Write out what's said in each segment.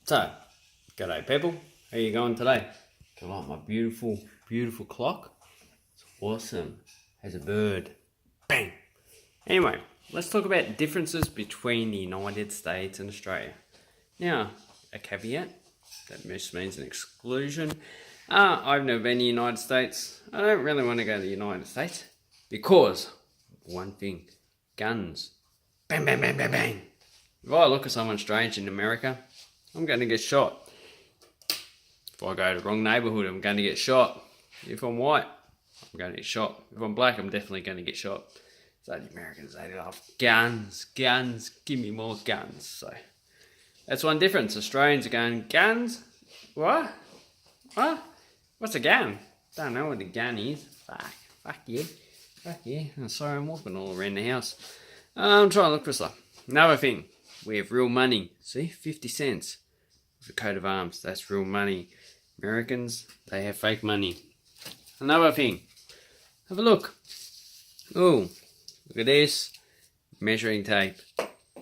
So, g'day people, how you going today? Do you like my beautiful, beautiful clock? It's awesome. Has a bird. Bang! Anyway, let's talk about differences between the United States and Australia. Now, a caveat, that just means an exclusion. I've never been to the United States. I don't really want to go to the United States because, one thing, guns. Bang, bang, bang, bang, bang. If I look at someone strange in America, I'm going to get shot. If I go to the wrong neighbourhood, I'm going to get shot. If I'm white, I'm going to get shot. If I'm black, I'm definitely going to get shot. So the Americans, they love guns, guns, give me more guns. So that's one difference. Australians are going, guns? What? What? What's a gun? Don't know what a gun is. Fuck yeah. Fuck yeah. Oh, sorry, I'm walking all around the house. I'm trying to look for stuff. Another thing, we have real money. See, 50 cents. The coat of arms, that's real money. Americans, they have fake money. Another thing, have a look. Oh, look at this. Measuring tape.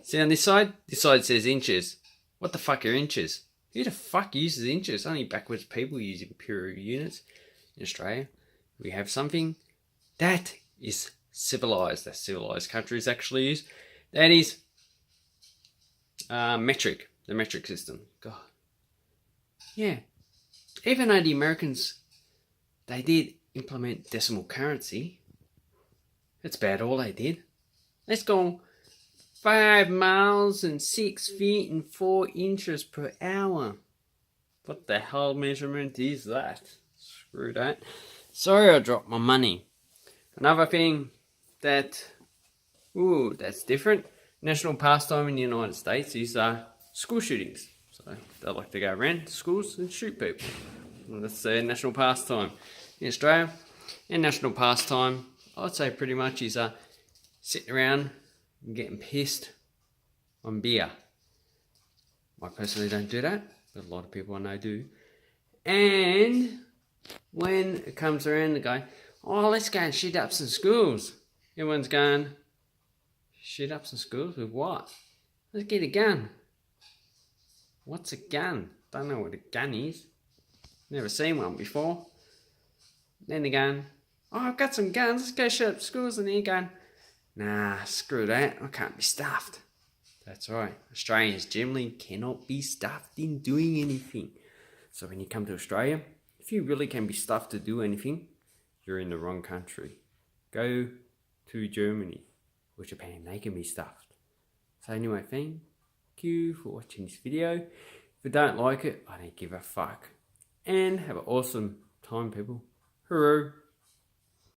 See on this side? This side says inches. What the fuck are inches? Who the fuck uses inches? Only backwards people use imperial units. In Australia, we have something that is civilized. That civilized countries actually use. That is metric. The metric system. God. Yeah. Even though the Americans, they did implement decimal currency, that's about all they did. Let's go 5 miles and 6 feet and 4 inches per hour. What the hell measurement is that? Screw that. Sorry I dropped my money. Another thing that's different. National pastime in the United States is school shootings. So they like to go around to schools and shoot people. Well, that's their national pastime. In Australia, and national pastime, I'd say pretty much is sitting around and getting pissed on beer. I personally don't do that, but a lot of people I know do. And when it comes around, they go, oh, let's go and shoot up some schools. Everyone's going, shoot up some schools with what? Let's get a gun. What's a gun? Don't know what a gun is. Never seen one before. Then they're going, oh, I've got some guns. Let's go shoot up schools. And they're going, nah, screw that. I can't be stuffed. That's right. Australians generally cannot be stuffed in doing anything. So when you come to Australia, if you really can be stuffed to do anything, you're in the wrong country. Go to Germany or Japan. They can be stuffed. So anyway, thank you for watching this video. If you don't like it, I don't give a fuck. And have an awesome time, people. Hooroo.